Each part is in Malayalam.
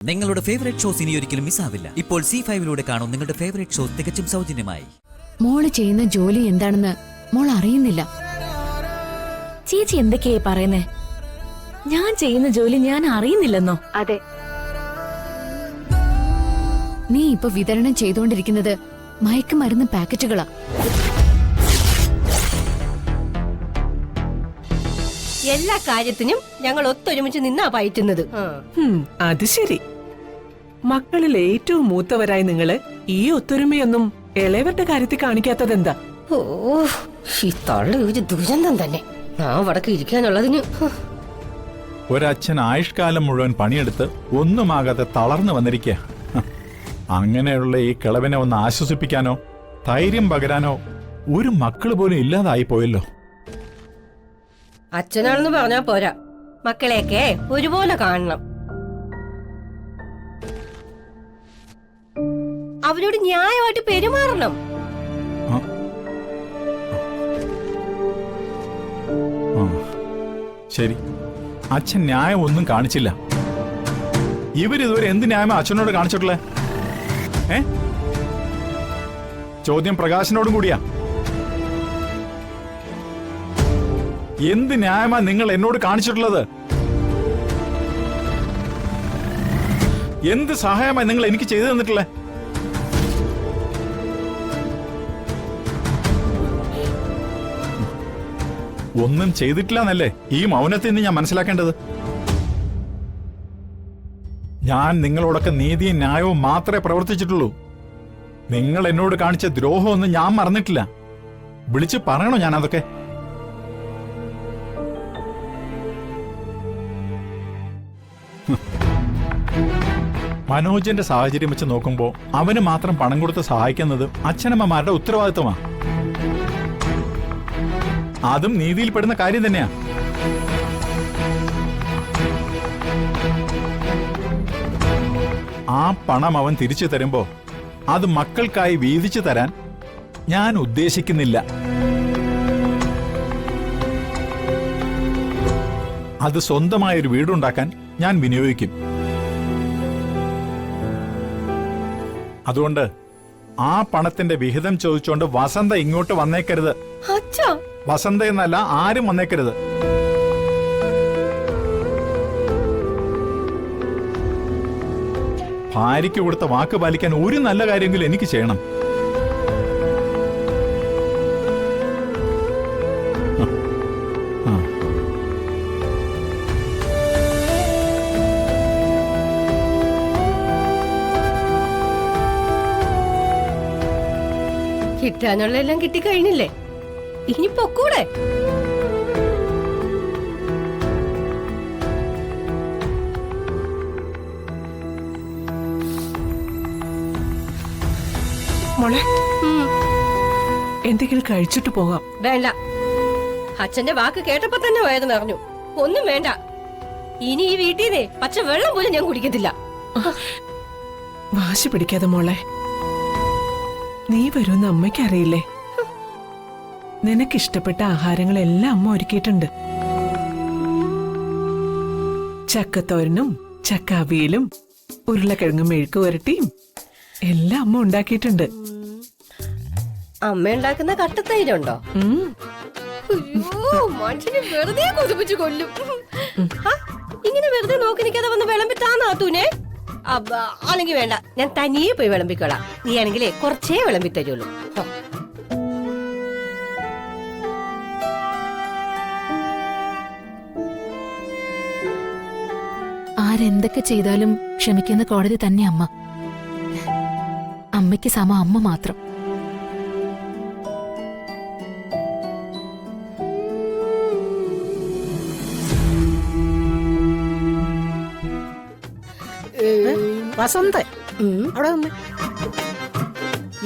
നിങ്ങളുടെ ഫേവറേറ്റ് ഷോസ് ഇനി ഒരിക്കലും മിസ്സാവില്ല. ഇപ്പോൾ C5 കാണും നിങ്ങളുടെ ഫേവറേറ്റ് ഷോസ് തികച്ചും സൗജന്യമായി. മോള് ചെയ്യുന്ന ജോലി എന്താണെന്ന് മോൾ അറിയുന്നില്ല. ചേച്ചി എന്തൊക്കെയായി പറയുന്നേ? ഞാൻ ചെയ്യുന്ന ജോലി ഞാൻ അറിയുന്നില്ലെന്നോ? അതെ, നീ ഇപ്പൊ വിതരണം ചെയ്തുകൊണ്ടിരിക്കുന്നത് മയക്കുമരുന്ന് പാക്കറ്റുകളാ. എല്ലാ കാര്യത്തിനും ഞങ്ങൾ ഒത്തൊരുമിച്ച് നിന്നാ പയറ്റുന്നത്. അത് ശരി. മക്കളിൽ ഏറ്റവും മൂത്തവരായി നിങ്ങള് ഈ ഒത്തൊരുമയൊന്നും ഇളയവരുടെ കാര്യത്തിൽ കാണിക്കാത്തതെന്താ? ഓ, ഈ തള്ള ഒരു ദുരന്തം തന്നെ. ഞാൻ വടക്ക് ഇരിക്കാനുള്ളതിന് ഒരച്ഛൻ ആയുഷ്കാലം മുഴുവൻ പണിയെടുത്ത് ഒന്നുമാകാതെ തളർന്നു വന്നിരിക്കുക. അങ്ങനെയുള്ള ഈ കിളവിനെ ഒന്ന് ആശ്വസിപ്പിക്കാനോ ധൈര്യം പകരാനോ ഒരു മക്കള് പോലും ഇല്ലാതായി പോയല്ലോ. അച്ഛനാണെന്ന് പറഞ്ഞാ പോരാ, മക്കളെയൊക്കെ ഒരുപോലെ കാണണം. അവരോട് ന്യായമായിട്ട് പെരുമാറണം. ശരി, അച്ഛൻ ന്യായം ഒന്നും കാണിച്ചില്ല. ഇവരിതുവരെ എന്ത് ന്യായമാ അച്ഛനോട് കാണിച്ചിട്ടുള്ളേ? ചോദ്യം പ്രകാശനോടും കൂടിയാ. എന്ത് ന്യായമാ നിങ്ങൾ എന്നോട് കാണിച്ചിട്ടുള്ളത്? എന്ത് സഹായമായി നിങ്ങൾ എനിക്ക് ചെയ്തു തന്നിട്ടുള്ളേ? ഒന്നും ചെയ്തിട്ടില്ല എന്നല്ലേ ഈ മൗനത്തിൽ നിന്ന് ഞാൻ മനസ്സിലാക്കേണ്ടത്? ഞാൻ നിങ്ങളോടൊക്കെ നീതിയും ന്യായവും മാത്രമേ പ്രവർത്തിച്ചിട്ടുള്ളൂ. നിങ്ങൾ എന്നോട് കാണിച്ച ദ്രോഹമൊന്നും ഞാൻ മറന്നിട്ടില്ല. വിളിച്ചു പറയണോ ഞാൻ അതൊക്കെ? മനോജന്റെ സാഹചര്യം വെച്ച് നോക്കുമ്പോ അവന് മാത്രം പണം കൊടുത്ത് സഹായിക്കുന്നത് അച്ഛനമ്മമാരുടെ ഉത്തരവാദിത്വമാണ്. അതും നീതിയിൽപ്പെടുന്ന കാര്യം തന്നെയാ. ആ പണം അവൻ തിരിച്ചു തരുമ്പോ അത് മക്കൾക്കായി വീതിച്ചു തരാൻ ഞാൻ ഉദ്ദേശിക്കുന്നില്ല. അത് സ്വന്തമായൊരു വീടുണ്ടാക്കാൻ ഞാൻ വിനിയോഗിക്കും. അതുകൊണ്ട് ആ പണത്തിന്റെ വിഹിതം ചോദിച്ചുകൊണ്ട് വസന്ത ഇങ്ങോട്ട് വന്നേക്കരുത്. വസന്ത എന്നല്ല, ആരും വന്നേക്കരുത്. ഭാര്യയ്ക്ക് കൊടുത്ത വാക്ക് പാലിക്കാൻ ഒരു നല്ല കാര്യമെങ്കിലും എനിക്ക് ചെയ്യണം. കിട്ടാനുള്ള എല്ലാം കിട്ടിക്കഴിഞ്ഞില്ലേ? ഇനി പൊക്കൂടെ? മോളെ, എന്തെങ്കിലും കഴിച്ചിട്ട് പോകാം. വേണ്ട, അച്ഛന്റെ വാക്ക് കേട്ടപ്പോ തന്നെ വയറ് നിറഞ്ഞു. ഒന്നും വേണ്ട. ഇനി ഈ വീട്ടിൽ പച്ച വെള്ളം പോലും ഞാൻ കുടിക്കത്തില്ല. വാശി പിടിക്കാതെ മോളെ. നീ വരുമെന്ന് അമ്മയ്ക്ക് അറിയില്ലേ? നിനക്കിഷ്ടപ്പെട്ട ആഹാരങ്ങളെല്ലാം അമ്മ ഒരുക്കിയിട്ടുണ്ട്. ചക്കത്തോരനും ചക്കാവിയലും ഉരുളക്കിഴങ്ങ് മെഴുക്ക് വരട്ടിയും എല്ലാം അമ്മ ഉണ്ടാക്കിയിട്ടുണ്ട്. അമ്മ ഉണ്ടാക്കുന്ന കട്ടത്തൈരുണ്ടോ? മനുഷ്യനെ വെറുതെ കൊതിപ്പിച്ച് കൊല്ലും. ഇങ്ങനെ വെറുതെ നോക്കി നിൽക്കാതെ വന്ന് വിളമ്പിത്താന്ന് ആത്തൂനെ. അല്ലെങ്കിൽ വേണ്ട, ഞാൻ തനിയെ പോയി വിളമ്പിക്കോളാം. നീ ആണെങ്കിലേ കുറച്ചേ വിളമ്പി തരുള്ളൂ. ആരെന്തൊക്കെ ചെയ്താലും ക്ഷമിക്കുന്ന കോടതി തന്നെ അമ്മ. അമ്മയ്ക്ക് സമ അമ്മ മാത്രം. വസന്ത, അവിടെ വന്ന്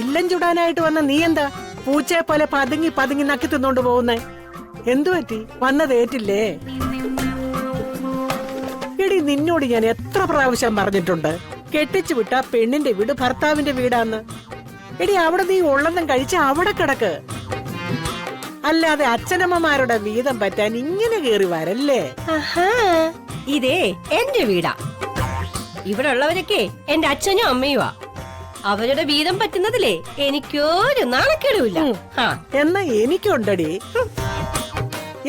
ഇല്ലം ചുടാനായിട്ട് വന്ന നീ എന്താ പൂച്ചയെ പോലെ പതുങ്ങി പതുങ്ങി നക്കി തിന്നോണ്ട് പോകുന്നേ? എന്തു പറ്റി? വന്നതേറ്റില്ലേ? എടി, നിന്നോട് ഞാൻ എത്ര പ്രാവശ്യം പറഞ്ഞിട്ടുണ്ട്, കെട്ടിച്ചു വിട്ട പെണ്ണിന്റെ വീട് ഭർത്താവിന്റെ വീടാന്ന്. എടി, അവിടെ നീ ഉള്ളതും കഴിച്ച് അവിടെ കിടക്ക്. അല്ലാതെ അച്ഛനമ്മമാരുടെ വീതം പറ്റാൻ ഇങ്ങനെ കേറി വരല്ലേ? ഇതേ എന്റെ വീടാ. ഇവിടെ ഉള്ളവരൊക്കെ എന്റെ അച്ഛനും അമ്മയുമാ. അവരുടെ വീതം പറ്റുന്നതിലേ എനിക്കൊരു നാണക്കേടുമില്ല. ആ എന്നാ എനിക്കുണ്ടടി.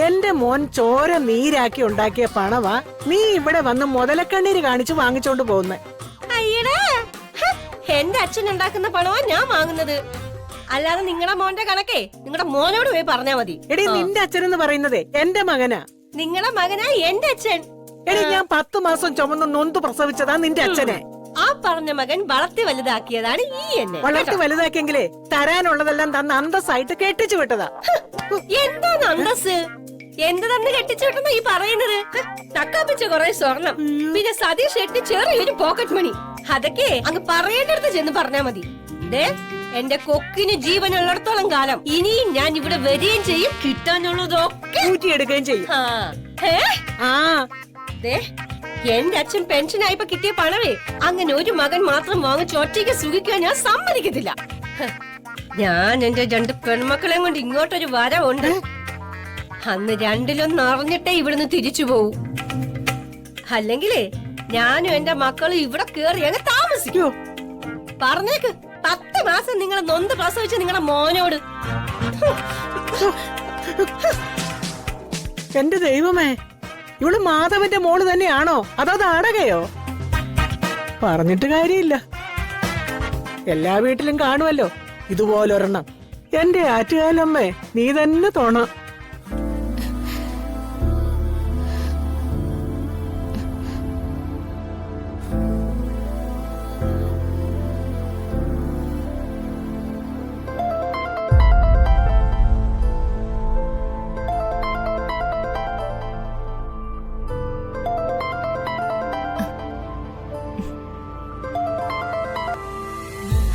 എന്റെ മോൻ ചോര നീരാക്കി ഉണ്ടാക്കിയ പണവാ നീ ഇവിടെ വന്ന് മുതലക്കണ്ണീര് കാണിച്ച് വാങ്ങിച്ചോണ്ട് പോകുന്നേ. അയ്യടാ, ഹ, എന്റെ അച്ഛൻ ഉണ്ടാക്കുന്ന പണമാ ഞാൻ വാങ്ങുന്നത്. അല്ലാതെ നിങ്ങളുടെ മോന്റെ കണക്കേ നിങ്ങളുടെ മോനോട് പോയി പറഞ്ഞാ മതി. എടി നിന്റെ അച്ഛനെന്ന് പറയുന്നതേ എന്റെ മകനാ. നിങ്ങളുടെ മകനാ എന്റെ അച്ഛൻ. എടി ഞാൻ 10 മാസം ചുമന്ന് നൊന്ത് പ്രസവിച്ചതാ നിന്റെ അച്ഛനെ. ആ പറഞ്ഞ മകൻ വളർത്തി വലുതാക്കിയതാണ് ഈ എന്നെ. വളർത്തി വലുതാക്കിയെങ്കിലേ തരാനുള്ളതെല്ലാം തന്ന് അന്തസ്സായിട്ട് കെട്ടിച്ചു വിട്ടതാ. എന്താണ് അന്തസ്? എന്ത് തന്നെ കെട്ടിച്ചു വിട്ടെന്നാ ഈ പറയുന്നത്? തക്കാപ്പിച്ച കുറെ സ്വർണം, പിന്നെ സതീഷ് എട്ടി ചെറിയൊരു പോക്കറ്റ് മണി. അതൊക്കെ അങ്ങ് പറയേണ്ടടുത്ത് ചെന്ന് പറഞ്ഞാ മതി. എന്റെ കൊക്കിന് ജീവനുള്ളിടത്തോളം കാലം ഇനിയും ഞാൻ ഇവിടെ വരികയും ചെയ്യും. കിട്ടാനുള്ളതൊക്കെ ഊറ്റിയെടുക്കുകയും ചെയ്യും. എന്റെ അച്ഛൻ പെൻഷനായപ്പോ കിട്ടിയ പണമേ അങ്ങനെ ഒരു മകൻ മാത്രം വാങ്ങിച്ച് ഒറ്റയ്ക്ക് സുഖിക്കാൻ ഞാൻ സമ്മതിക്കത്തില്ല. ഞാൻ എന്റെ 2 പെൺമക്കളെയും കൊണ്ട് ഇങ്ങോട്ടൊരു വരവുണ്ട്. അന്ന് രണ്ടിലൊന്ന് അറിഞ്ഞിട്ടേ ഇവിടുന്ന് തിരിച്ചു പോവൂ. അല്ലെങ്കിലേ ഞാനും എന്റെ മക്കളും ഇവിടെ കേറി അങ്ങ് താമസിക്കൂ. പറഞ്ഞേക്ക് 10 മാസം നിങ്ങൾ നൊന്ത് പ്രസവിച്ച നിങ്ങളുടെ മോനോട്. എന്റെ ദൈവമേ, ഇവള് മാധവന്റെ മോള് തന്നെയാണോ അതോ നാടകയോ? പറഞ്ഞിട്ട് കാര്യമില്ല, എല്ലാ വീട്ടിലും കാണുമല്ലോ ഇതുപോലൊരെണ്ണം. എന്റെ ആറ്റുകാലമ്മേ, നീ തന്നെ തോണ.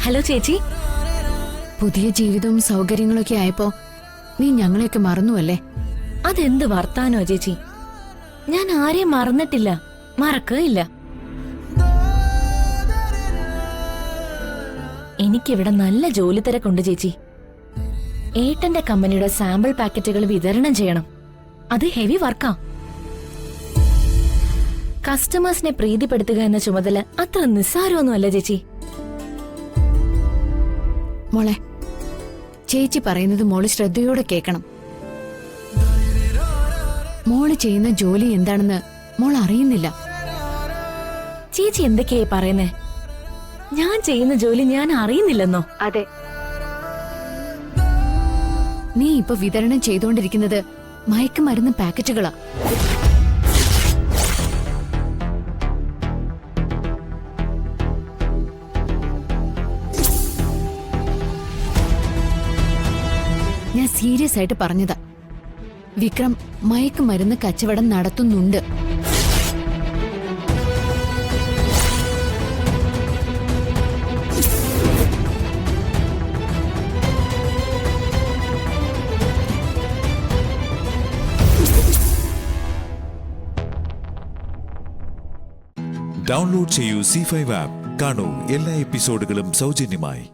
ഹലോ ചേച്ചി. പുതിയ ജീവിതവും സൗകര്യങ്ങളൊക്കെ ആയപ്പോ നീ ഞങ്ങളെയൊക്കെ മറന്നുവല്ലേ? അതെന്ത് വർത്താനോ ചേച്ചി? ഞാൻ ആരെയും മറന്നിട്ടില്ല, മറക്കുകയില്ല. എനിക്കിവിടെ നല്ല ജോലി തിരക്കുണ്ട് ചേച്ചി. ഏട്ടന്റെ കമ്പനിയുടെ സാമ്പിൾ പാക്കറ്റുകൾ വിതരണം ചെയ്യണം. അത് ഹെവി വർക്കാ. കസ്റ്റമേഴ്സിനെ പ്രീതിപ്പെടുത്തുക എന്ന ചുമതല അത്ര നിസ്സാരമൊന്നുമല്ല ചേച്ചി. മോളെ, ചേച്ചി പറയുന്നത് മോള് ശ്രദ്ധയോടെ കേൾക്കണം. മോള് ചെയ്യുന്ന ജോലി എന്താണെന്ന് മോൾ അറിയുന്നില്ല. ചേച്ചി എന്തൊക്കെയായി പറയുന്നേ? ഞാൻ ചെയ്യുന്ന ജോലി ഞാൻ അറിയുന്നില്ലെന്നോ? അതെ, നീ ഇപ്പൊ വിതരണം ചെയ്തുകൊണ്ടിരിക്കുന്നത് മയക്കുമരുന്ന് പാക്കറ്റുകളാ. ഞാൻ സീരിയസ് ആയിട്ട് പറഞ്ഞതാ. വിക്രം മയക്കുമരുന്ന് കച്ചവടം നടത്തുന്നുണ്ട്. ഡൗൺലോഡ് ചെയ്യൂ C5 ആപ്പ്. കാണൂ എല്ലാ എപ്പിസോഡുകളും സൗജന്യമായി.